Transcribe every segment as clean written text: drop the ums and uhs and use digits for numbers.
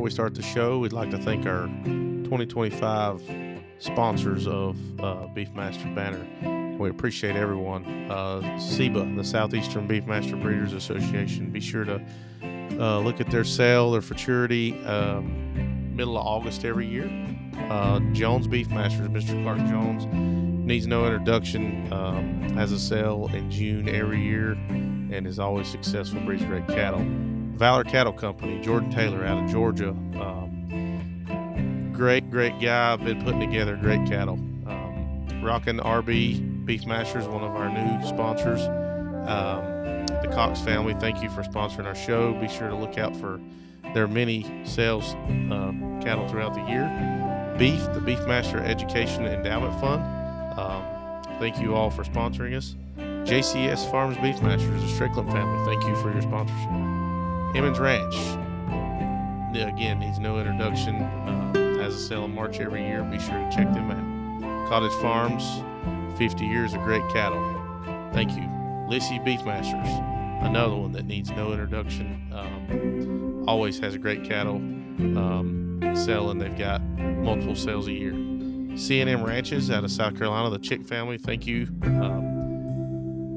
we start the show, we'd like to thank our 2025 sponsors of Beefmaster Banner. We appreciate everyone. SEBA, the Southeastern Beefmaster Breeders Association. Be sure to look at their sale, their futurity, middle of August every year. Jones Beefmasters, Mr. Clark Jones, needs no introduction, has a sale in June every year and is always successful, breeds great cattle. Valor Cattle Company, Jordan Taylor out of Georgia. Great guy, been putting together great cattle. Rockin' RB Beefmasters, one of our new sponsors. The Cox family, thank you for sponsoring our show. Be sure to look out for their many sales cattle throughout the year. Beef, the Beefmaster Education Endowment Fund. Thank you all for sponsoring us. JCS Farms Beefmasters, the Strickland family, thank you for your sponsorship. Emmons Ranch, again, needs no introduction. Has a sale in March every year. Be sure to check them out. Cottage Farms, 50 years of great cattle. Thank you. Lissy Beefmasters, another one that needs no introduction. Always has a great cattle selling. They've got multiple sales a year. C&M Ranches out of South Carolina, the Chick family, thank you.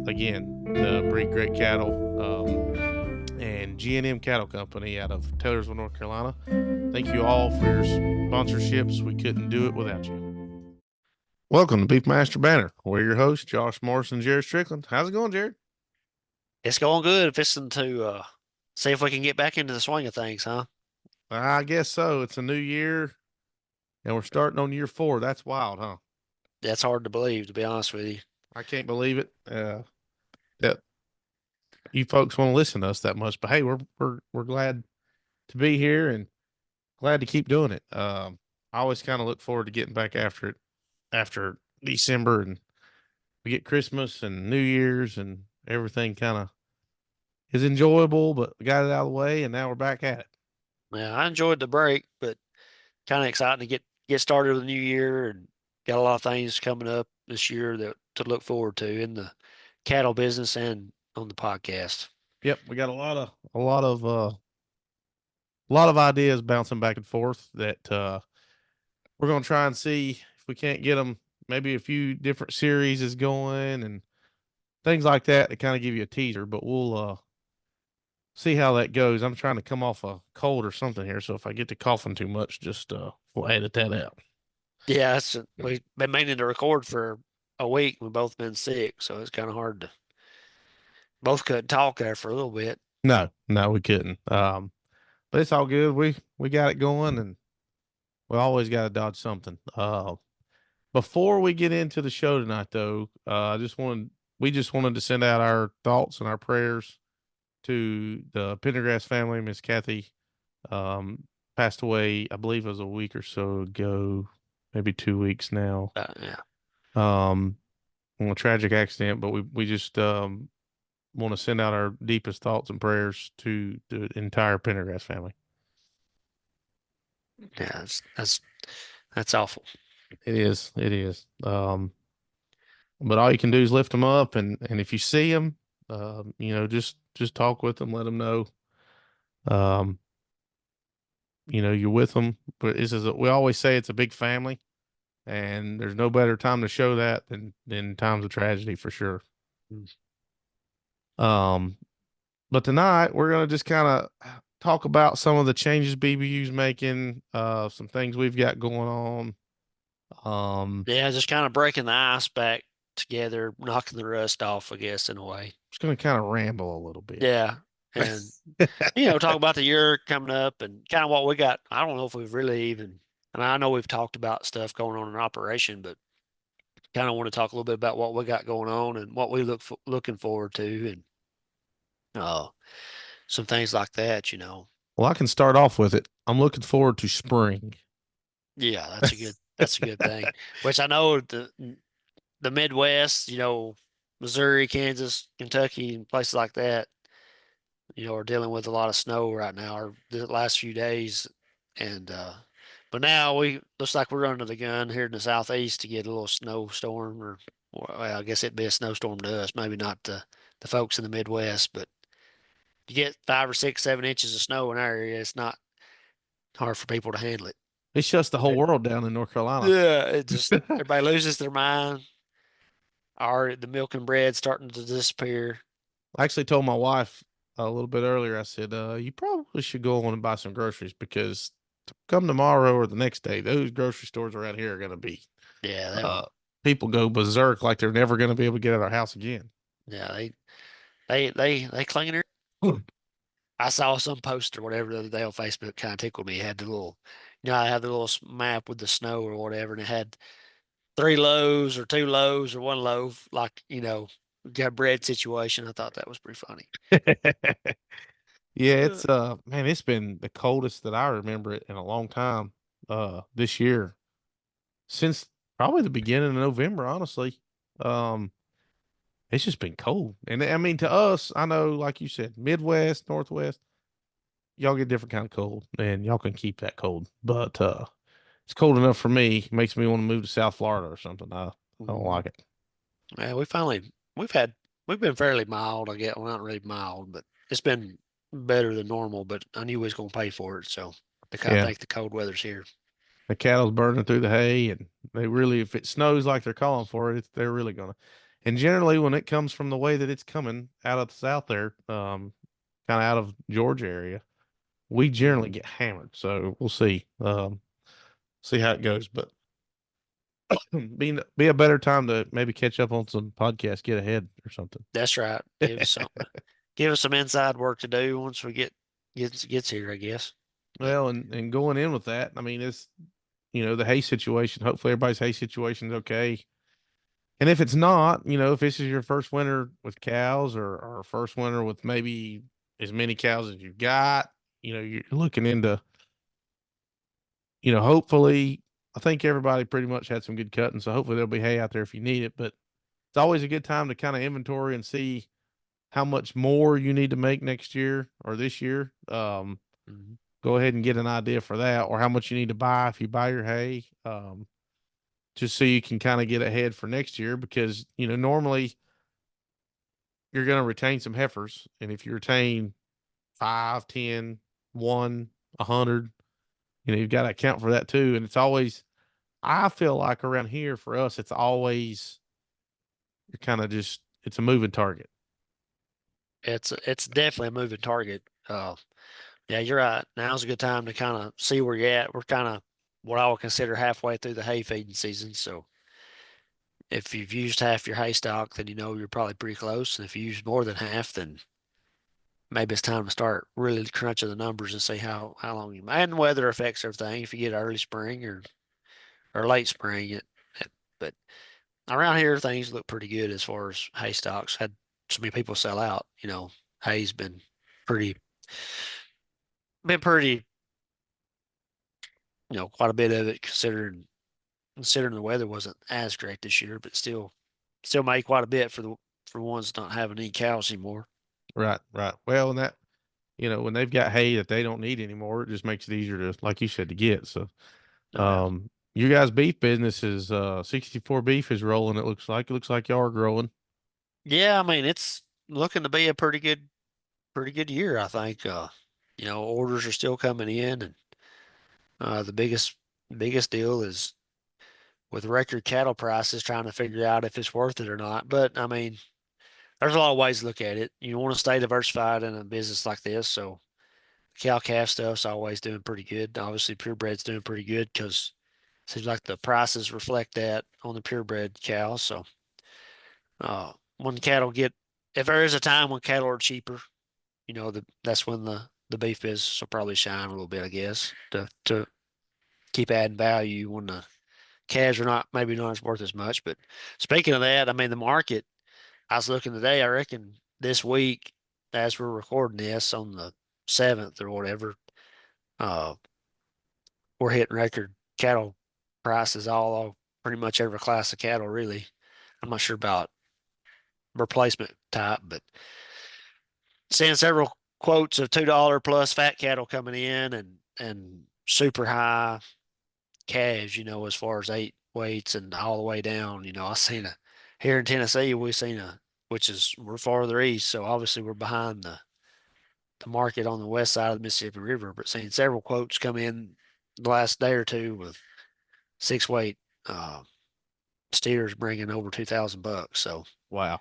Again, breed great cattle. And G&M Cattle Company out of Taylorsville, North Carolina. Thank you all for your sponsorships. We couldn't do it without you. Welcome to Beefmaster Banner. We're your hosts, Josh Morrison and Jared Strickland. How's it going, Jared? It's going good. Fixing to see if we can get back into the swing of things, huh? I guess so. It's a new year, and we're starting on year 4. That's wild, huh? That's hard to believe, to be honest with you. I can't believe it. That you folks want to listen to us that much, but hey, we're glad to be here and glad to keep doing it. I always kind of look forward to getting back after it after December, and we get Christmas and New Year's and everything kind of is enjoyable, but we got it out of the way and now we're back at it. Yeah, I enjoyed the break, but kind of exciting to get started with the new year and got a lot of things coming up this year that to look forward to in the cattle business and on the podcast. Yep, we got a lot of ideas bouncing back and forth that we're going to try and see if we can't get them. Maybe a few different series is going and things like that to kind of give you a teaser, but we'll see how that goes. I'm trying to come off a cold or something here, so if I get to coughing too much, just we'll edit that out. Yeah, we've been meaning to record for a week. We've both been sick, so it's kind of hard to both couldn't talk there for a little bit. No, we couldn't. But it's all good. We got it going, and we always got to dodge something. Before we get into the show tonight, though, we just wanted to send out our thoughts and our prayers to the Pendergrass family. Miss Kathy passed away, I believe it was a week or so ago, maybe 2 weeks now. Yeah. On a tragic accident, but we just want to send out our deepest thoughts and prayers to the entire Pendergrass family. Yeah, that's awful. It is. It is. But all you can do is lift them up, and if you see them, just talk with them, let them know, you're with them. But we always say it's a big family, and there's no better time to show that than times of tragedy for sure. But tonight we're gonna just kind of talk about some of the changes BBU's making, some things we've got going on. Yeah, just kind of breaking the ice back together, knocking the rust off, I guess, in a way. Just gonna kind of ramble a little bit. Yeah. And talk about the year coming up and kind of what we got. I don't know if we've really even, and I know we've talked about stuff going on in operation, but kind of want to talk a little bit about what we got going on and what we looking forward to and some things like that. Well, I can start off with it. I'm looking forward to spring. Yeah, that's a good thing. Which I know the Midwest, Missouri, Kansas, Kentucky, and places like that, are dealing with a lot of snow right now, or the last few days. And but now looks like we're under the gun here in the southeast to get a little snowstorm, or well, I guess it'd be a snowstorm to us, maybe not the folks in the Midwest, but you get 5 or 6, 7 inches of snow in our area. It's not hard for people to handle it. It shuts the whole Right. world down in North Carolina. Yeah, it just everybody loses their mind. Or the milk and bread starting to disappear. I actually told my wife a little bit earlier. I said, "You probably should go on and buy some groceries because come tomorrow or the next day, those grocery stores around here are going to be Yeah, uh, people go berserk like they're never going to be able to get out of our house again." yeah, they clean it. I saw some post or whatever the other day on Facebook, kind of tickled me. It had the little, I had the little map with the snow or whatever, and it had three loaves or two loaves or one loaf, like, got bread situation. I thought that was pretty funny. Yeah, Uh, it's man, it's been the coldest that I remember it in a long time this year since probably the beginning of November, honestly. Um it's just been cold. And I mean to us, I know like you said, Midwest, Northwest, y'all get different kind of cold and y'all can keep that cold. But it's cold enough for me, makes me want to move to South Florida or something. I don't mhm. like it. Yeah, we've had, we've been fairly mild, I guess. Well, not really mild, but it's been better than normal, but I knew we was going to pay for it. So I Yeah. think the cold weather's here. The cattle's burning through the hay, and they really, if it snows like they're calling for it, they're really gonna. And generally, when it comes from the way that it's coming out of the south there, kind of out of Georgia area, we generally Mhm. get hammered. So we'll see, see how it goes. But be a better time to maybe catch up on some podcasts, get ahead or something. That's right. Give us some inside work to do once we gets here, I guess. But Well, and going in with that, I mean, it's the hay situation. Hopefully, everybody's hay situation's okay. And if it's not, if this is your first winter with cows or first winter with maybe as many cows as you've got, you're looking into, hopefully, I think everybody pretty much had some good cutting. So hopefully there'll be hay out there if you need it. But it's always a good time to kind of inventory and see how much more you need to make next year or this year. mhm. Go ahead and get an idea for that or how much you need to buy if you buy your hay. Just so you can kind of get ahead for next year because, normally you're going to retain some heifers. And if you retain 5, 10, 1, 100, you've got to account for that too. And it's always, I feel like around here for us, it's always, you're kind of just, it's a moving target. It's definitely a moving target. Yeah, you're right. Now's a good time to kind of see where you're at. We're kind of what I would consider halfway through the hay feeding season. So if you've used half your hay stock, then you're probably pretty close. And if you use more than half, then maybe it's time to start really crunching the numbers and see how long you and weather affects everything. If you get early spring or late spring, but around here things look pretty good as far as hay stocks. Had so many people sell out. Hay's pretty been pretty, quite a bit of it considering the weather wasn't as great this year, but still made quite a bit for ones not having any cows anymore. Right. Right. Well, and that, when they've got hay that they don't need anymore, it just makes it easier to, like you said, to get. So, Oh yeah. you guys' beef business is 64 beef is rolling. It looks like y'all are growing. Yeah, I mean it's looking to be a pretty good year, I think. Orders are still coming in, and the biggest deal is with record cattle prices, trying to figure out if it's worth it or not. But I mean, there's a lot of ways to look at it. You want to stay diversified in a business like this, so cow calf stuff's always doing pretty good. Obviously, purebred's doing pretty good because it seems like the prices reflect that on the purebred cows. So, when cattle get, if there is a time when cattle are cheaper, that's when the beef business will probably shine a little bit, I guess, to keep adding value when the calves are not maybe not as worth as much. But speaking of that, I mean the market. I was looking today. I reckon this week, as we're recording this on the 7th or whatever, uh, we're hitting record cattle prices all pretty much every class of cattle. Really, I'm not sure about replacement type, but seeing several quotes of $2 plus fat cattle coming in and super high calves, as far as 8 weights and all the way down. I seen a here in Tennessee, we've seen which is we're farther east, so obviously we're behind the market on the west side of the Mississippi River, but seen several quotes come in the last day or two with 6 weight uh, steers bringing over $2,000. So Wow,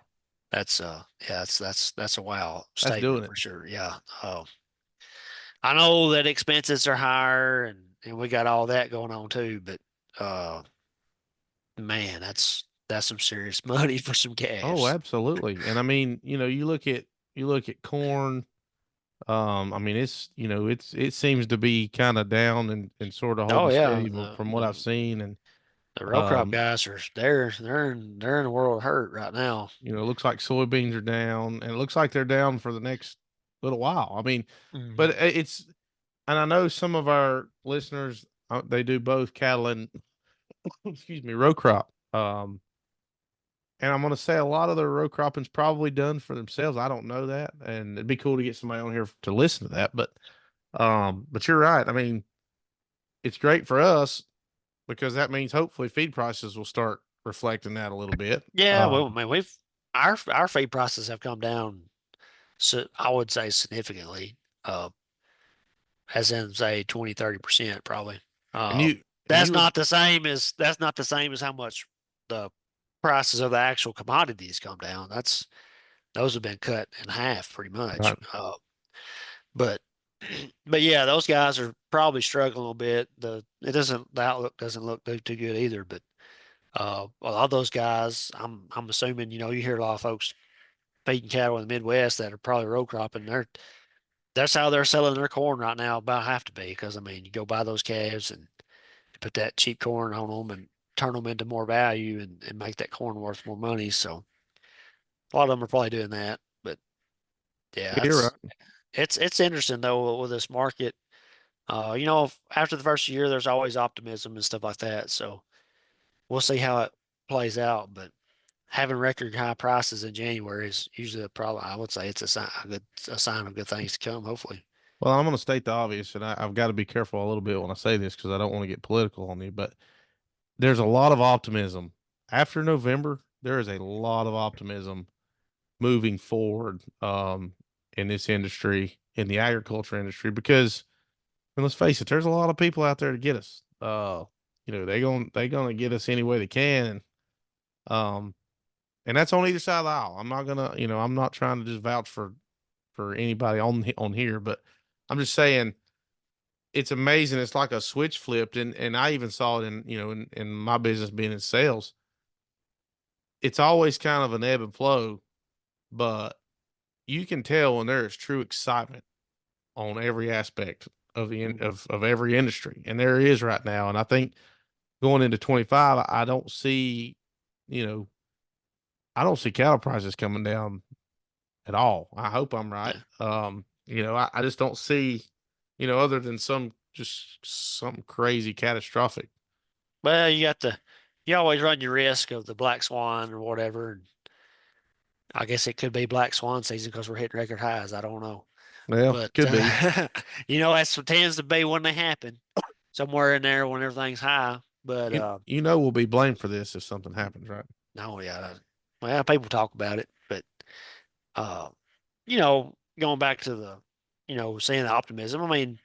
that's yeah, that's a wow that's doing statement it. for sure. Yeah. I know that expenses are higher and we got all that going on too, but uh man, that's some serious money for some Oh, calves. absolutely. And I mean, you look at corn. I mean, it seems to be kind of down and sort of Oh holding yeah, steady from what I've seen. And the row crop um, guys are they're in a world of hurt right now. it looks like soybeans are down, and it looks like they're down for the next little while. I mean, but Mhm. it's and I know some of our listeners they do both cattle and excuse me row crop. And I'm going to say a lot of the row cropping's probably done for themselves. I don't know that, and it'd be cool to get somebody on here to listen to that. But you're right. I mean, it's great for us because that means hopefully feed prices will start reflecting that a little bit. Yeah, well, man, our feed prices have come down, so I would say significantly, uh, as in say 20-30% probably. And Uh, you and you would that's not the same as how much the prices of the actual commodities come down. Those have been cut in half pretty much. right. But but yeah, those guys are probably struggling a little bit. The outlook doesn't look too good either. But a lot of those guys, I'm assuming, you hear a lot of folks feeding cattle in the Midwest that are probably row cropping. That's how they're selling their corn right now. About have to be because I mean, you go buy those calves and put that cheap corn on them and turn them into more value and make that corn worth more money. So a lot of them are probably doing that. But yeah, Yeah, you're right. it's interesting though with this market. After the first year, there's always optimism and stuff like that. So we'll see how it plays out. But having record high prices in January is usually a problem. I would say it's a sign of good things to come, hopefully. Well, I'm going to state the obvious, and I've got to be careful a little bit when I say this because I don't want to get political on you. But there's a lot of optimism after November. There is a lot of optimism moving forward in this industry, in the agriculture industry, because and let's face it, there's a lot of people out there to get us. They gonna get us any way they can, um, and that's on either side of the aisle. I'm not trying to just vouch for anybody on here, but I'm just saying it's amazing. It's like a switch flipped, and I even saw it in my business being in sales. It's always kind of an ebb and flow, but you can tell when there is true excitement on every aspect of Mhm. of every industry, and there is right now. And I think going into 25, I don't see, you know, I don't see cattle prices coming down at all. I hope I'm right. Yeah. I just don't see, other than something crazy catastrophic. Well, you always run your risk of the black swan or whatever. And I guess it could be black swan season because we're hitting record highs. I don't know. Well, But, could be. that's what tends to be when they happen, somewhere in there when everything's high. But, We'll be blamed for this if something happens, right? no, yeah. Well, people talk about it, but, uh, going back to seeing the optimism, I mean,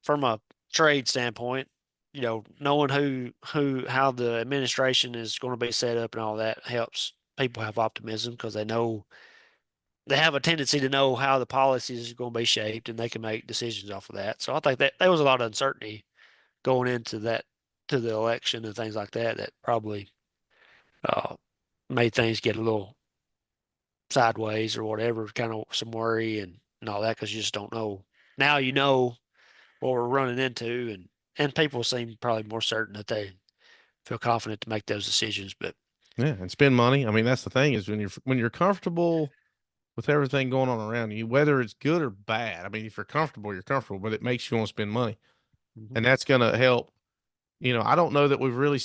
from a trade standpoint, knowing how the administration is going to be set up and all that helps people have optimism because they have a tendency to know how the policies are going to be shaped and they can make decisions off of that. So I think that there was a lot of uncertainty going into that to the election and things like that that probably uh, made things get a little sideways or whatever, kind of some worry and all that because you just don't know. Now you know what we're running into, and people seem probably more certain that they feel confident to make those decisions. But Yeah, and spend money. I mean, that's the thing is when you're comfortable with everything going on around you, whether it's good or bad. I mean, if you're comfortable, but it makes you want to spend money, Mhm. and that's going to help. I don't know that we've really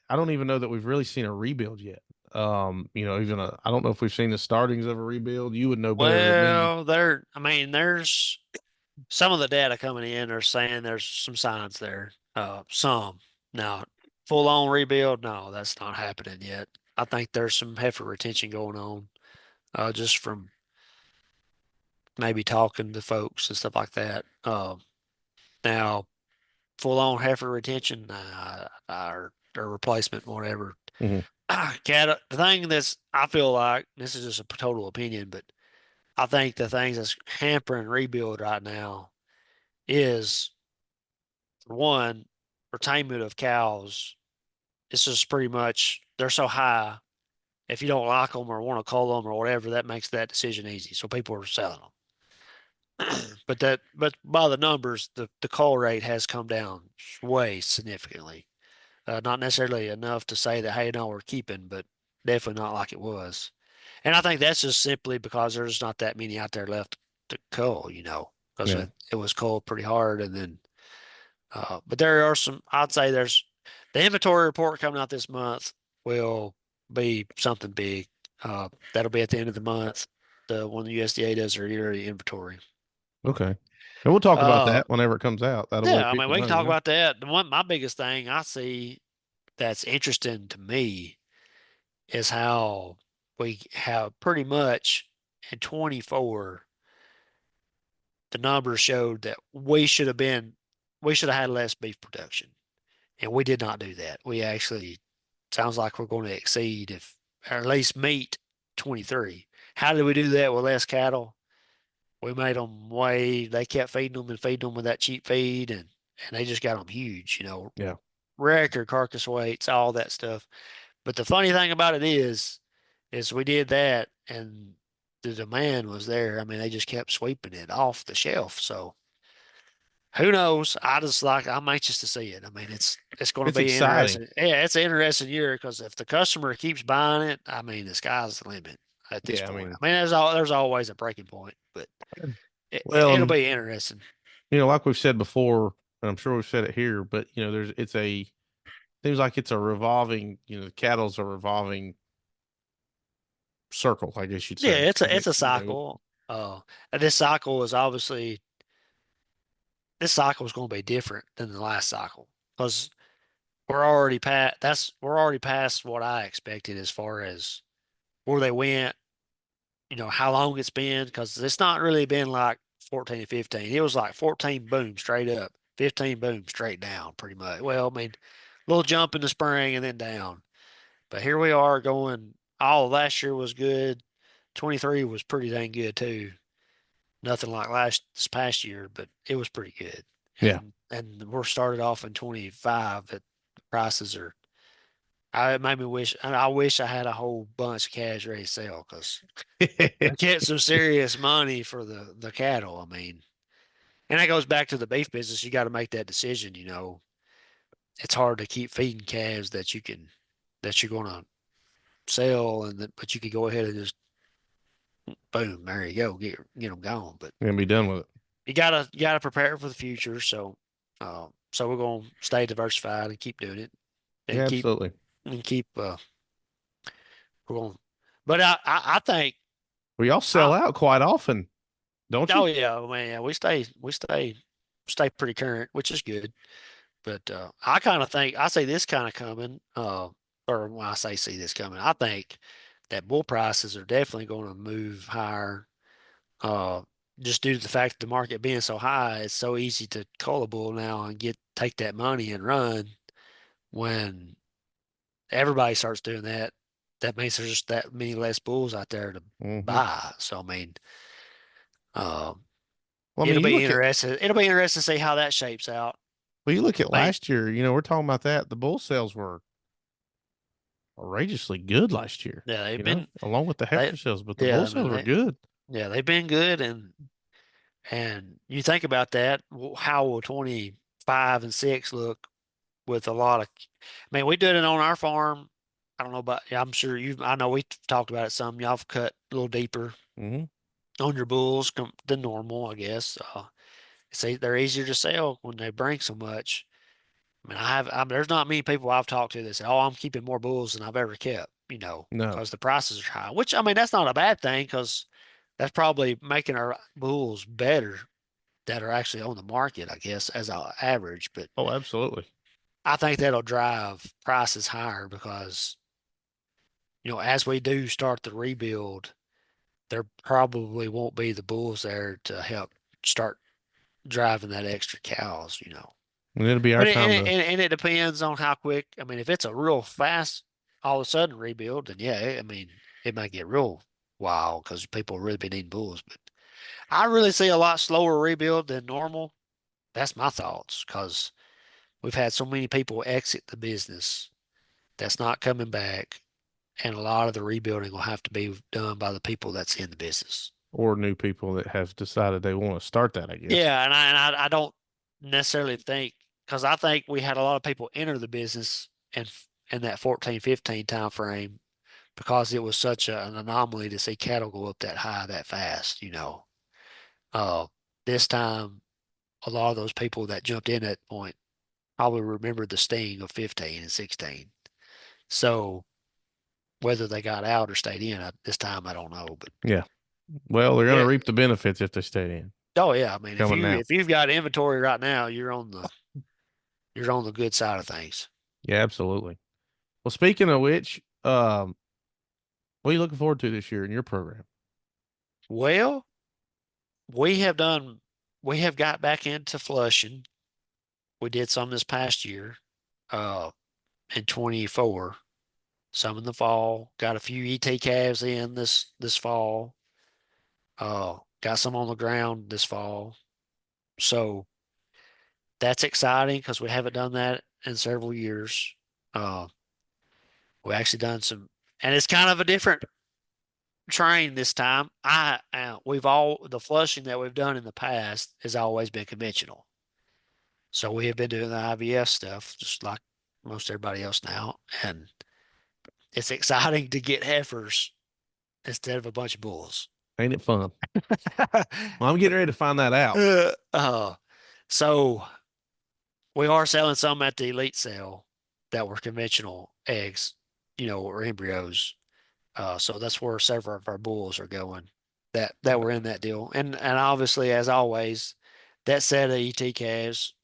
I don't even know that we've really seen a rebuild yet. I don't know if we've seen the startings of a rebuild. You would know better than me. I mean, there's some of the data coming in are saying there's some signs there. Some now full on rebuild, no, that's not happening yet. I think there's some heifer retention going on, just from maybe talking to folks and stuff like that. Now, full on heifer retention, or replacement, whatever. Hmm. Cat, the thing that's, I feel like, this is just a total opinion, but I think the things that's hampering rebuild right now is, for one, retainment of cows. It's just pretty much, they're so high. If you don't like them or want to cull them or whatever, that makes that decision easy. So people are selling them. But by the numbers, the call rate has come down way significantly. Not necessarily enough to say that, hey, no, we're keeping, but definitely not like it was. And I think that's just simply because there's not that many out there left to cull, because Yeah. it was culled pretty hard. And then, but there are some, I'd say there's the inventory report coming out this month will be something big. That'll be at the end of the month, when the USDA does their yearly inventory. Okay. And we'll talk about Uh, that whenever it comes out. That'll yeah, let I mean, people we can know, talk about that. My biggest thing I see that's interesting to me is how we have pretty much in 24, the numbers showed that we should have had less beef production. And we did not do that. We actually, sounds like we're going to exceed, if, or at least meet 23. How did we do that with less cattle? We made them they kept feeding them and feeding them with that cheap feed, and they just got them huge, Yeah. record carcass weights, all that stuff. But the funny thing about it is we did that and the demand was there. I mean, they just kept sweeping it off the shelf. So who knows? I'm anxious to see it. I mean, it's going to It's be exciting. interesting. Yeah, it's an interesting year because if the customer keeps buying it, I mean, the sky's the limit at this Yeah. I point. mean, I mean, there's always a breaking point, but well, it'll be interesting. like we've said before, and I'm sure we've said it here, but seems like it's a revolving, the cattle's a revolving circle, I guess you'd Yeah, say. it's a cycle. Uh, and this cycle is going to be different than the last cycle because we're already past what I expected as far as where they went, how long it's been, because it's not really been like 14 and 15. It was like 14 boom straight up, 15 boom straight down pretty much. Well, I mean, a little jump in the spring and then down. But here we are going, all last year was good. 23 was pretty dang good too. Nothing like this past year, but it was pretty good. Yeah. And we're started off in 25 at prices are, it made me wish, and I wish I had a whole bunch of calves ready to sell because I get some serious money for the cattle. I mean, and that goes back to the beef business. You got to make that decision. It's hard to keep feeding calves that you're going to sell, but you could go ahead and just boom, there you go, get them gone. But And be done with it. you gotta prepare for the future. So we're gonna stay diversified and keep doing it Yeah, and keep absolutely. and keep we're going. But I think Well, y'all sell I out quite often, don't you? oh yeah, man, we stay pretty current, which is good. But I kind of think I see this kind of coming. Or when I say see this coming, I think that bull prices are definitely going to move higher. Uh, just due to the fact that the market being so high, it's so easy to call a bull now and take that money and run. When everybody starts doing that, that means there's just that many less bulls out there to Hmm. buy. So I mean, um, Well, I mean, It'll be interesting to see how that shapes out. you look at I mean, last year. We're talking about that. The bull sales were outrageously good last year. yeah, they've been Along with the they heifer sales, but the yeah, bull I mean sales were good. they've been good, and you think about that, how will 25 and 6 look with a lot of, I mean, we did it on our farm. I don't know about, yeah, I'm sure I know we talked about it some. Y'all have cut a little deeper Hmm. on your bulls than normal, I guess. See, they're easier to sell when they bring so much. I mean, there's not many people I've talked to that say, "Oh, I'm keeping more bulls than I've ever kept," No. because the prices are high. Which, I mean, that's not a bad thing because that's probably making our bulls better that are actually on the market, I guess, as an average. But Oh, absolutely. I think that'll drive prices higher because, as we do start the rebuild, there probably won't be the bulls there to help start driving that extra cows, you know. And it'll be our But it, and, time it, to. and it depends on how quick. I mean, if it's a real fast, all of a sudden rebuild, then yeah, I mean, it might get real wild because people really be needing bulls. But I really see a lot slower rebuild than normal. That's my thoughts because we've had so many people exit the business that's not coming back, and a lot of the rebuilding will have to be done by the people that's in the business. Or new people that have decided they want to start that, I guess. Yeah, and I don't necessarily think because I think we had a lot of people enter the business in that 14, 15 time frame because it was such an anomaly to see cattle go up that high that fast, you know. Uh, this time, a lot of those people that jumped in at point probably remembered the sting of 15 and 16. So whether they got out or stayed in this time, I don't know. But Yeah. Well, they're going to yeah, reap the benefits if they stay in. oh yeah, I mean, Coming now. if you've got inventory right now, you're on the good side of things. Yeah, absolutely. Well, speaking of which, what are you looking forward to this year in your program? Well, we have done, we have got back into flushing. We did some this past year, uh, in 24, some in the fall, got a few ET calves in this fall, got some on the ground this fall. So that's exciting because we haven't done that in several years. Uh, we actually done some, and it's kind of a different train this time. We've all, the flushing that we've done in the past has always been conventional. So we have been doing the IVF stuff just like most everybody else now. And it's exciting to get heifers instead of a bunch of bulls. Ain't it fun? Well, I'm getting ready to find that out. Uh, uh, so we are selling some at the elite sale that were conventional eggs, you know, or embryos. So that's where several of our bulls are going that were in that deal. And obviously, as always, that set of ET calves,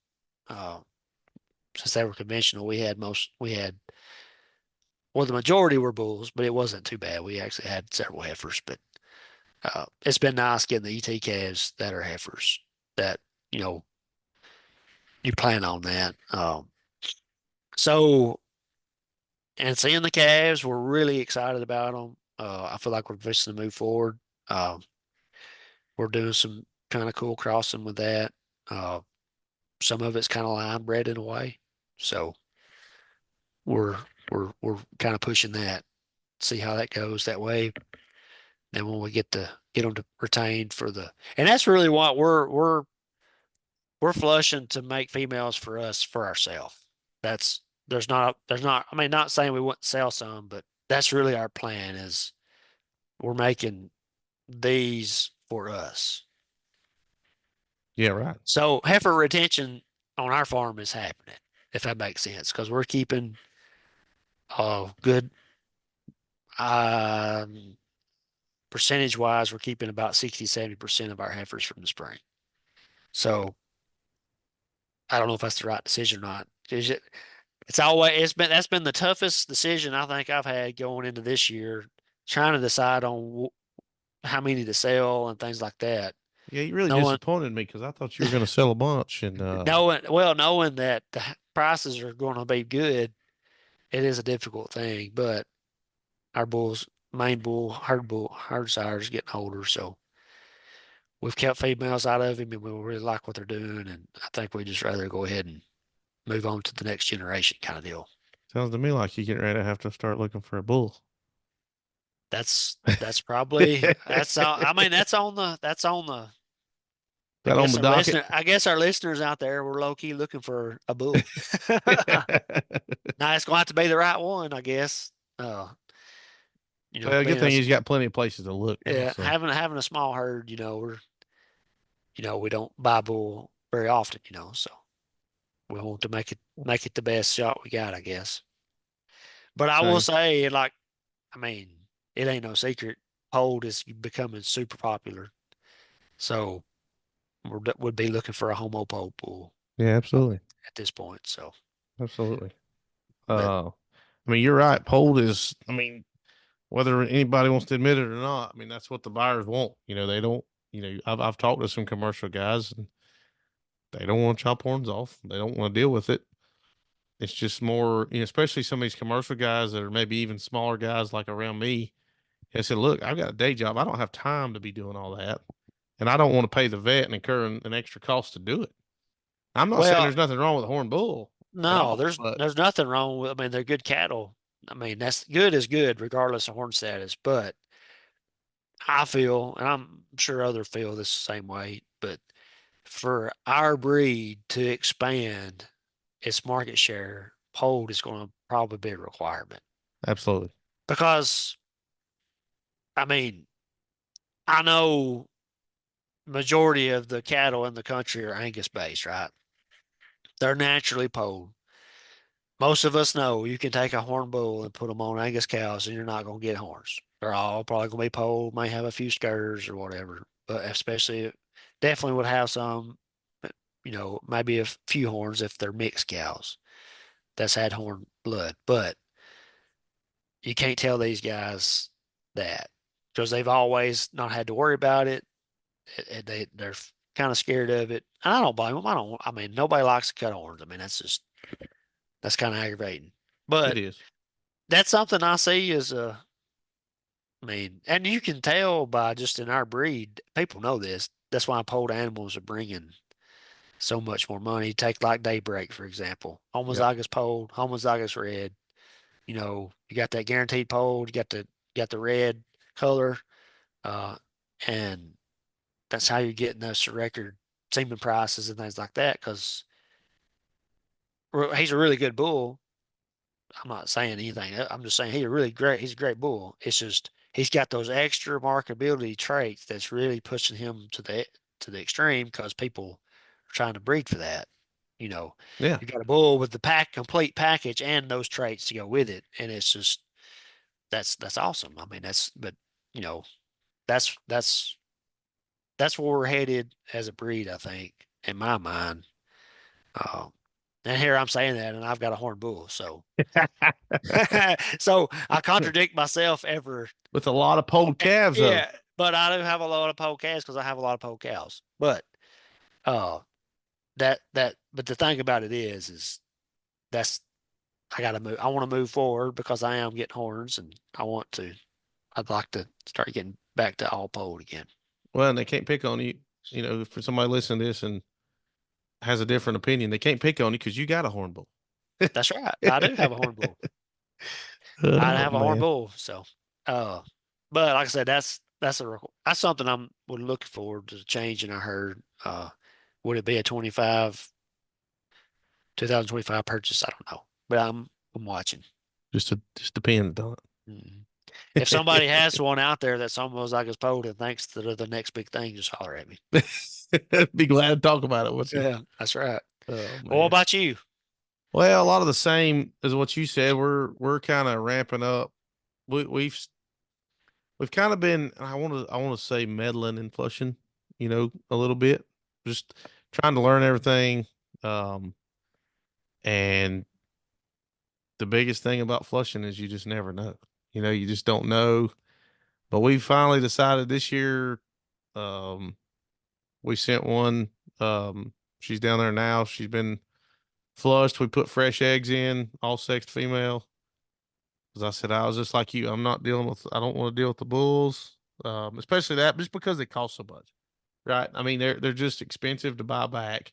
uh, since they were conventional, we had, well, the majority were bulls, but it wasn't too bad. We actually had several heifers, but it's been nice getting the ET calves that are heifers that, you know, you plan on that. So, and seeing the calves, we're really excited about them. I feel like we're fixing to move forward. Um, we're doing some kind of cool crossing with that. Uh, some of it's kind of line bred in a way. So we're we're kind of pushing that, see how that goes that way. Then when we get them to retain for the, and that's really what we're flushing to make females for us for ourselves. That's there's not, I mean, not saying we wouldn't sell some, but that's really our plan is we're making these for us. Yeah, right. So heifer retention on our farm is happening, if that makes sense, because we're keeping good um percentage wise, we're keeping about 60-70% of our heifers from the spring. So I don't know if that's the right decision or not. It's always it's been that's been the toughest decision I think I've had going into this year, trying to decide on how many to sell and things like that. Yeah, you really Knowing disappointed me because I thought you were going to sell a bunch, and knowing that the prices are going to be good, it is a difficult thing. But our main herd sire is getting older, so we've kept females out of him, and we really like what they're doing. And I think we just rather go ahead and move on to the next generation kind of deal. sounds to me like you're getting ready to have to start looking for a bull. That's probably that's all, I mean that's on the That on the docket. I guess our listeners out there were low key looking for a bull. Now it's going to have to be the right one, I guess. You know, Well, good being thing us, he's got plenty of places to look now. yeah, So having a small herd, we don't buy bull very often, so we want to make it the best shot we got, I guess. But I will same. say, like, I mean, it ain't no secret. Hold is becoming super popular, so would be looking for a homo pole bull Yeah, uh, absolutely, at this point. So, absolutely. but I mean, you're right. Polled is. I mean, whether anybody wants to admit it or not. I mean, that's what the buyers want. They don't. I've talked to some commercial guys, and they don't want to chop horns off. They don't want to deal with it. It's just more, especially some of these commercial guys that are maybe even smaller guys like around me. I said, look, I've got a day job. I don't have time to be doing all that. And I don't want to pay the vet and incur an extra cost to do it. I'm not saying Well, there's nothing wrong with a horn bull at no, all, there's but there's nothing wrong with. I mean, they're good cattle. I mean, that's good is good regardless of horn status. But I feel, and I'm sure others feel this same way, but for our breed to expand its market share, polled is going to probably be a requirement. absolutely. Because, I mean, I know majority of the cattle in the country are Angus based, right? They're naturally polled. Most of us know you can take a horn bull and put them on Angus cows and you're not going to get horns. They're all probably going to be polled, may have a few skirts or whatever, but especially definitely would have some, maybe a few horns if they're mixed cows that's had horn blood. But you can't tell these guys that because they've always not had to worry about it. They're kind of scared of it. And I don't blame them. I mean, nobody likes to cut horns. I mean, that's kind of aggravating. It But is. that's something I see as I mean, and you can tell by just in our breed, people know this. That's why polled animals are bringing so much more money. Take like Daybreak, for example. Yep. Homozygous polled, homozygous red. You got that guaranteed polled, you got the red color, uh, and that's how you're getting those record semen prices and things like that. Because he's a really good bull. I'm not saying anything. I'm just saying he's a great bull. It's just he's got those extra markability traits that's really pushing him to the extreme because people are trying to breed for that. You know, Yeah. you got a bull with the complete package and those traits to go with it, and it's just that's awesome. I mean, but you know, that's that's that's where we're headed as a breed, I think, in my mind. Um, and here I'm saying that, and I've got a horn bull, so so I contradict myself ever. With a lot of polled calves, though. Yeah, but I do have a lot of pole cows because I have a lot of pole cows. But uh, but the thing about it is that's I got to move. I want to move forward because I am getting horns, and I'd like to start getting back to all pole again. Well, and they can't pick on you. For somebody listening to this and has a different opinion, they can't pick on you because you got a horn bull. That's right. I do have a horn bull. I Oh have a horn man, bull. So, uh, but like I said, that's something I'm would look forward to changing. I heard, would it be a 2025 purchase? I don't know, but I'm watching. just depends on Mhm. If somebody it. has one out there that's almost like a pole and thinks that they're the next big thing, just holler at me. Be glad to talk about it with you. Yeah, that's right. Oh Well, what man. about you? Well, a lot of the same as what you said. We're kind of ramping up. We've kind of been. I want to say meddling and flushing. A little bit. Just trying to learn everything. Um, and the biggest thing about flushing is you just never know. You just don't know. But we finally decided this year. Um, we sent one. She's down there now. She's been flushed. We put fresh eggs in, all sexed female. As I said, I was just like you. I don't want to deal with the bulls, especially that, just because they cost so much, right? I mean, they're just expensive to buy back,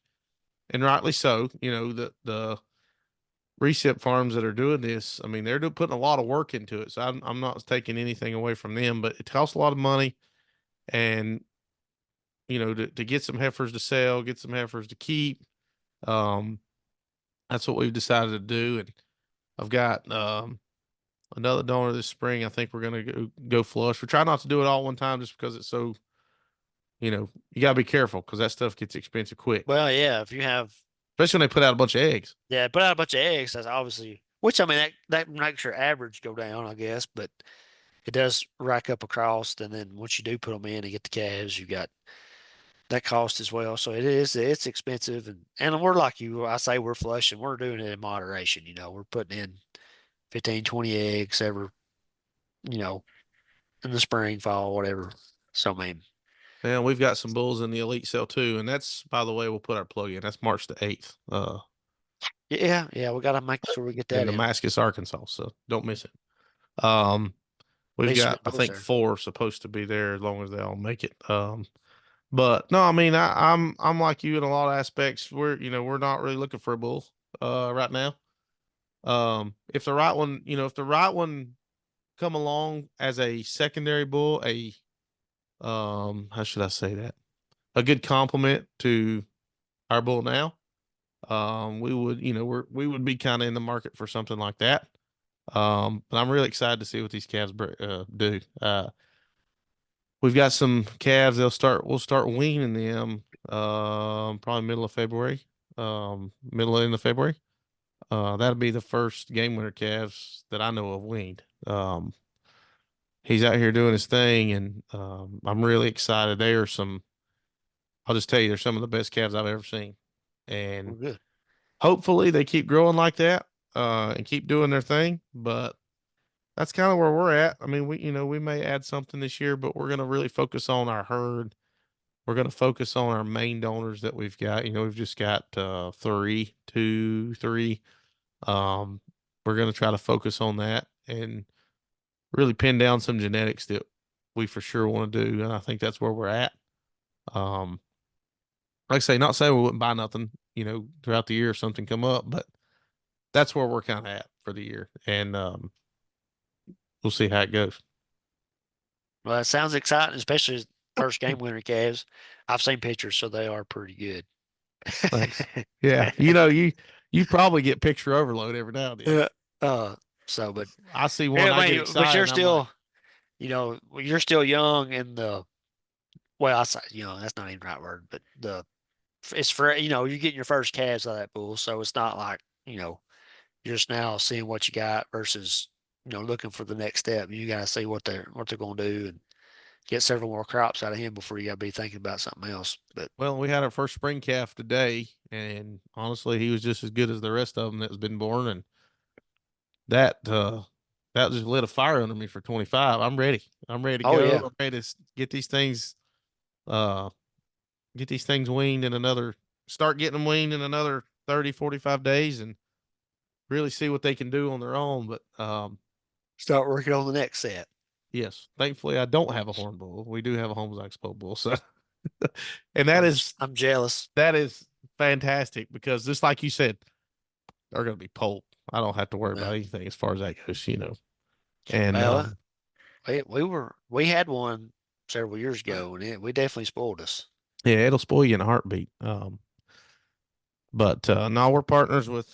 and rightly so. The recip farms that are doing this, I mean, putting a lot of work into it. So I'm not taking anything away from them, but it costs a lot of money, and to get some heifers to sell, get some heifers to keep. Um, that's what we've decided to do, and I've got another donor this spring. I think we're gonna go flush. We try not to do it all one time just because it's so, you gotta be careful because that stuff gets expensive quick, Well, yeah, if you have especially when they put out a bunch of eggs. yeah, put out a bunch of eggs, that's obviously which I mean that makes your average go down, I guess, but it does rack up a cost, and then once you do put them in and get the calves, you got that cost as well. So it's expensive, and we're like you. I say we're flushing. We're doing it in moderation. We're putting in 15, 20 eggs you know, in the spring, fall, whatever. So, I mean, And we've got some bulls in the elite sale too, and that's, by the way, we'll put our plug in. That's March the 8th, yeah, yeah, we got to make sure we get in that in. Damascus, Arkansas. So don't miss it. Um, At we've least got, get I doors think, there. four supposed to be there as long as they all make it. But no, I mean, I'm like you in a lot of aspects. We're not really looking for a bull right now. If the right one, if the right one come along as a secondary bull, how should I say that? A good complement to our bull now. We would, we would be kind of in the market for something like that. But I'm really excited to see what these calves do. We've got some calves. We'll start weaning them, probably middle of February, middle end of February. That'll be the first game winner calves that I know of weaned. He's out here doing his thing, and I'm really excited. I'll just tell you, they're some of the best calves I've ever seen. We're And good. hopefully they keep growing like that, and keep doing their thing. But that's kind of where we're at. I mean, we may add something this year, but we're going to really focus on our herd. We're going to focus on our main donors that we've got. We've just got three, two, three. Um, we're going to try to focus on that and really pin down some genetics that we for sure want to do. And I think that's where we're at. Um, like I say, not saying we wouldn't buy nothing, throughout the year if something come up, but that's where we're kind of at for the year. And we'll see how it goes. Well, it sounds exciting, especially as first game winner calves. I've seen pictures, so they are pretty good. Thanks. Yeah. You probably get picture overload every now and then. Yeah. Uh, but I see one, yeah, I I get mean, but excited you're and I'm like, still, you're still young in well, I say, that's not even the right word, but it's for, you're getting your first calves out of that bull. So it's not like, you're just now seeing what you got versus, looking for the next step. You got to see what they're going to do and get several more crops out of him before you got to be thinking about something else. But well, we had our first spring calf today, and honestly, he was just as good as the rest of them that's been born. And that, that just lit a fire under me for 25. I'm ready. I'm ready to oh go. yeah, I'm ready to uh, get these things weaned start getting them weaned in another 30, 45 days and really see what they can do on their own. But, start working on the next set. yes, thankfully I don't have a horn bull. We do have a Holmes Expo bull. So, and I'm jealous. that is fantastic because just like you said, they're going to be pulp. I don't have to worry about Yeah. anything as far as that goes. And, Well, we had one several years ago, and we definitely spoiled us. yeah, it'll spoil you in a heartbeat. But, no, we're partners with,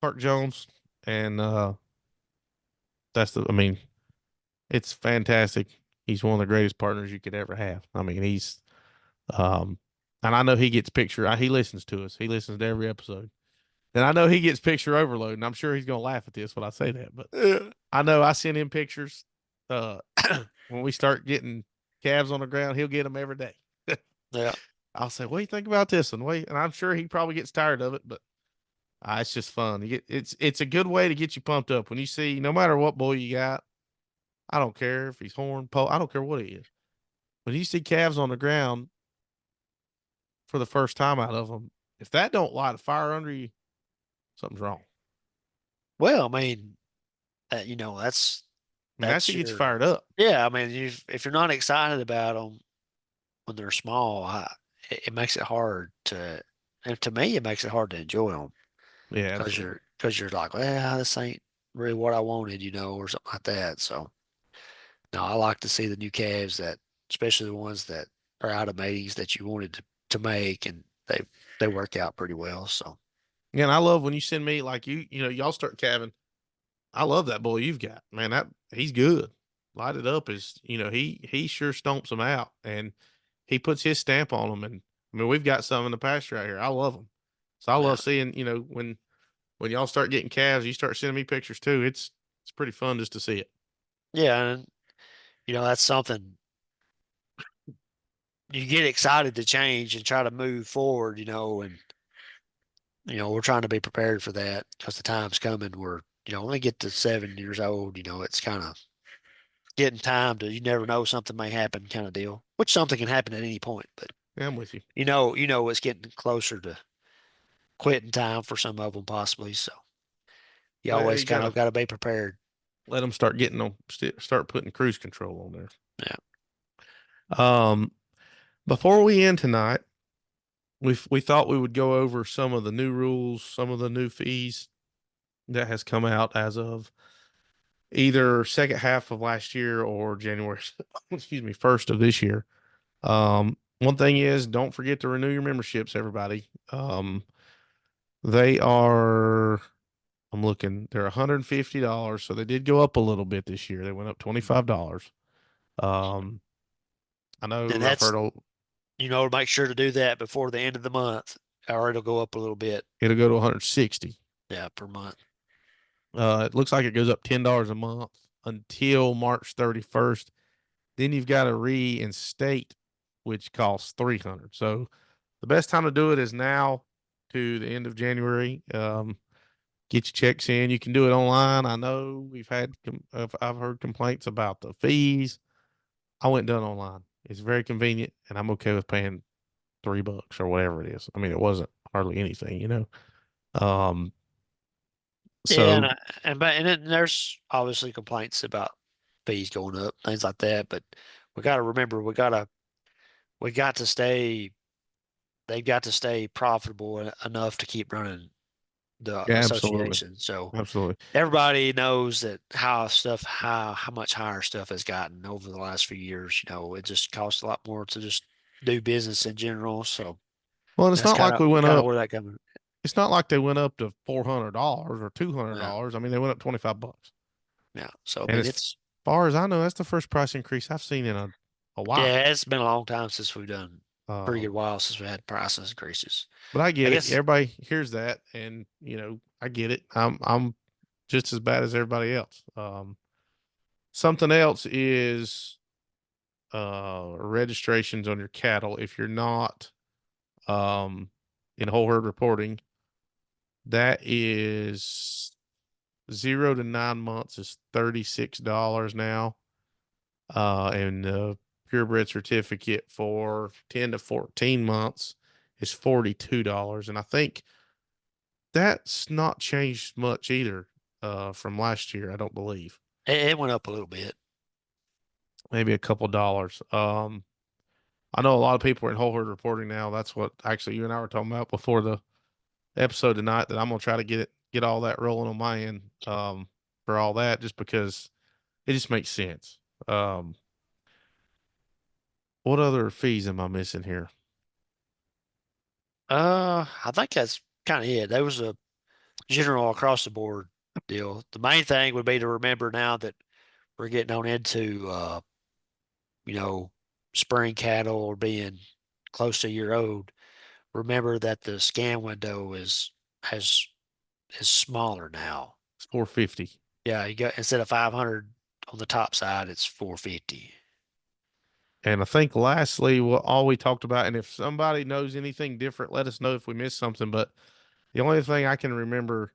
Park Jones and, I mean, it's fantastic. He's one of the greatest partners you could ever have. I mean, um, and I know he gets he listens to us. He listens to every episode. And I know he gets picture overload, and I'm sure he's going to laugh at this when I say that. But Yeah. I know I send him pictures. Uh, when we start getting calves on the ground, he'll get them every day. Yeah. I'll say, "What do you think about this one?" And I'm sure he probably gets tired of it, but it's just fun. It's a good way to get you pumped up when you see no matter what bull you got. I don't care if he's horn, pole. I don't care what he is. When you see calves on the ground for the first time out of them, if that don't light a fire under you, something's wrong. Well, I mean, that's I mean, that should get you your fired up. yeah. I mean, if you're not excited about them when they're small, it makes it hard to, and to me, it makes it hard to enjoy them Yeah, because absolutely. you're like, well, this ain't really what I wanted, or something like that. So no, I like to see the new calves especially the ones that are out of matings that you wanted to make, and they work out pretty well. So Yeah, and I love when you send me like y'all start calving. I love that boy you've got, man. That he's good. Light it up is he sure stomps them out, and he puts his stamp on them. And I mean, we've got some in the pasture out here. I love them, so I yeah, love seeing when y'all start getting calves, you start sending me pictures too. It's pretty fun just to see it. yeah, and that's something you get excited to change and try to move forward, and we're trying to be prepared for that because the time's coming where When they get to 7 years old, it's kind of getting time to, you never know, something may happen kind of deal, which something can happen at any point, but Yeah, I'm with you. it's getting closer to quitting time for some of them possibly. So you Well, always you kind of gotta got to be prepared. let them start getting on, start putting cruise control on there. Yeah. Um, before we end tonight, we thought we would go over some of the new rules, some of the new fees that has come out as of either second half of last year or January, excuse me, first of this year. One thing is, don't forget to renew your memberships, everybody. They are, I'm looking, they're $150. So they did go up a little bit this year. They went up $25. Um, I And know I've heard that's, make sure to do that before the end of the month, or it'll go up a little bit. it'll go to 160. Yeah, per month. It looks like it goes up $10 a month until March 31st. Then you've got to reinstate, which costs 300. So the best time to do it is now to the end of January. Get your checks in. You can do it online. I know I've heard complaints about the fees. I went done online. It's very convenient, and I'm okay with paying $3 or whatever it is. I mean, it wasn't hardly anything. Um, Yeah, so and then there's obviously complaints about fees going up, things like that. But we got to remember, we got to stay. They've got to stay profitable enough to keep running the yeah, absolutely, association. So absolutely. everybody knows that how much higher stuff has gotten over the last few years. It just costs a lot more to just do business in general. So Well, and it's that's not kind like of we went kind of up. where that comes. It's not like they went up to $400 or two hundred Yeah, dollars. I mean, they went up $25. yeah. So I And mean, as it's far as I know, that's the first price increase I've seen in a while. yeah, it's been a long time since we've done pretty good Um, while since we had price increases. but I I get it. guess, Everybody hears that, and I get it. I'm just as bad as everybody else. Something else is registrations on your cattle. If you're not um in whole herd reporting, that is 0 to 9 months is $36 now. And the purebred certificate for 10 to 14 months is $42. And I think that's not changed much either from last year, I don't believe. it went up a little bit. Maybe a couple dollars. I know a lot of people are in whole herd reporting now. That's what actually you and I were talking about before the episode tonight, that I'm gonna try to get all that rolling on my end for all that, just because it just makes sense. Um, what other fees am I missing here? I think that's kind of it. There was a general across the board deal. The main thing would be to remember now that we're getting on into you know, spring cattle or being close to a year old. Remember that the scan window has is smaller now. It's 450. Yeah, you got instead of 500 on the top side, it's 450. And I think lastly, what all we talked about, and if somebody knows anything different, let us know if we missed something. But the only thing I can remember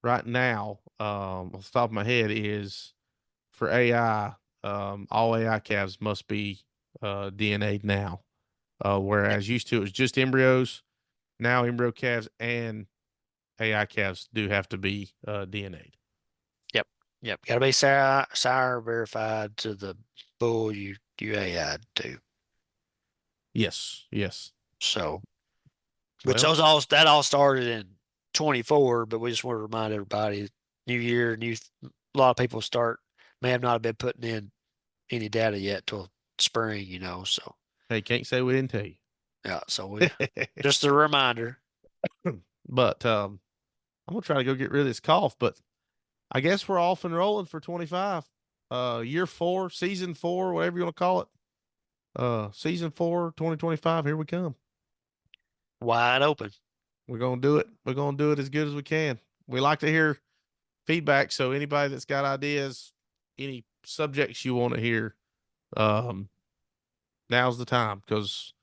right now, off the top of my head, is for AI, all AI calves must be DNA'd now. Yep, Whereas used to it was just embryos. Now embryo calves and AI calves do have to be DNA'd. yep, yep. Got to be sire verified to the bull you AI'd to. Yes, yes. So, which Well, that all started in 24, but we just want to remind everybody, new year, a lot of people may have not been putting in any data yet till spring. So hey, can't say we didn't tell you. yeah, so just a reminder. But I'm gonna try to go get rid of this cough. But I guess we're off and rolling for 25. Year four, season four, whatever you want to call it. Season four, 2025. Here we come. Wide open. We're gonna do it. We're gonna do it as good as we can. We like to hear feedback. So anybody that's got ideas, any subjects you want to hear, um, now's the time, because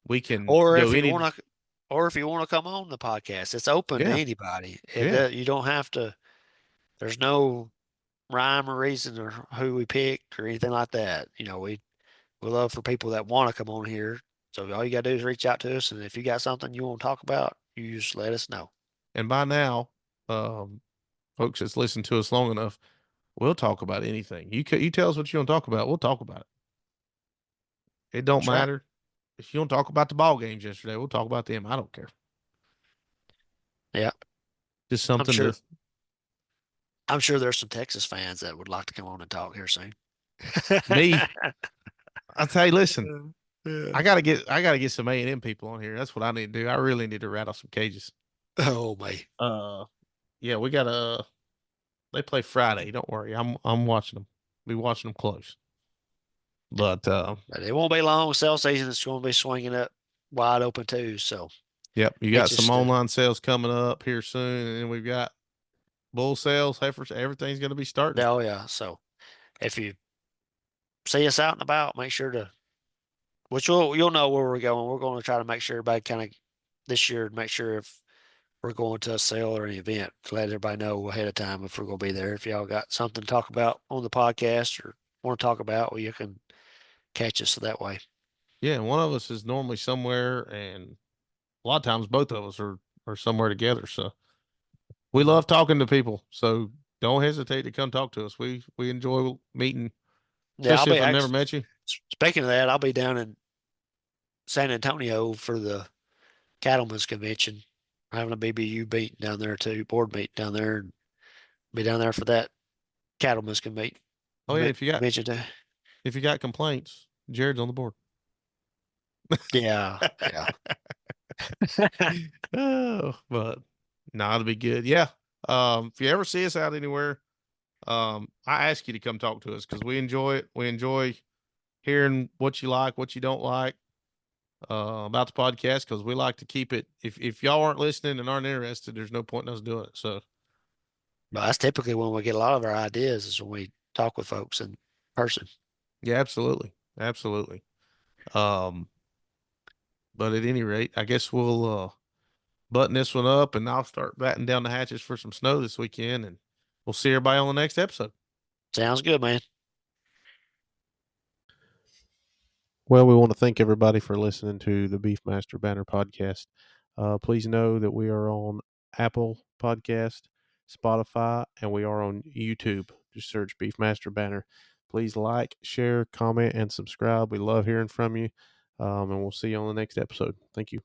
we can Or go if you any. want to, or if you want to come on the podcast, it's open to Yeah, anybody. yeah. You don't have to. there's no rhyme or reason or who we pick or anything like that. We love for people that want to come on here. So all you gotta do is reach out to us, and if you got something you want to talk about, you just let us know. And by now, um, folks that's listened to us long enough, we'll talk about anything. You tell us what you want to talk about, we'll talk about it. It don't That's right. matter. If you don't talk about the ball games yesterday, we'll talk about them. I don't care. Yeah. Just I'm something sure to I'm sure there's some Texas fans that would like to come on and talk here soon. me. I tell you, listen, Yeah. I gotta get some A&M people on here. That's what I need to do. I really need to rattle some cages. Oh man. Uh, yeah, we gotta. They play Friday. Don't worry, I'm watching them. Be watching them close. But But it won't be long. Sale season is going to be swinging up wide open too. So yep, you it got some just, online sales coming up here soon, and then we've got bull sales, heifers. Everything's going to be starting. oh yeah. So if you see us out and about, make sure to, which you'll know where we're going. We're going to try to make sure everybody kind of this year, make sure if we're going to a sale or an event, to let everybody know ahead of time if we're going to be there. If y'all got something to talk about on the podcast or want to talk about, well, you can catch us that way. Yeah, and one of us is normally somewhere, and a lot of times both of us are somewhere together. So we Mhm. love talking to people. So don't hesitate to come talk to us. We enjoy meeting, Yeah, I'll especially be if I've never actually, met you. speaking of that, I'll be down in San Antonio for the Cattlemen's Convention. We're having a BBU meeting down there too, board meeting down there, and be down there for that Cattlemen's Oh yeah, convention too. if you got complaints, Jared's on the board. Yeah, yeah. Oh, but no, it'll be good. Yeah. If you ever see us out anywhere, I ask you to come talk to us because we enjoy it. We enjoy hearing what you like, what you don't like, about the podcast because we like to keep it. If y'all aren't listening and aren't interested, there's no point in us doing it. So But that's typically when we get a lot of our ideas is when we talk with folks in person. yeah, absolutely, absolutely. Um, but at any rate, I guess we'll button this one up and I'll start batting down the hatches for some snow this weekend, and we'll see everybody on the next episode. Sounds good, man. Well, we want to thank everybody for listening to the Beefmaster Banner podcast. Please know that we are on Apple Podcast, Spotify, and we are on YouTube. Just search Beefmaster Banner. Please like, share, comment, and subscribe. We love hearing from you, and we'll see you on the next episode. Thank you.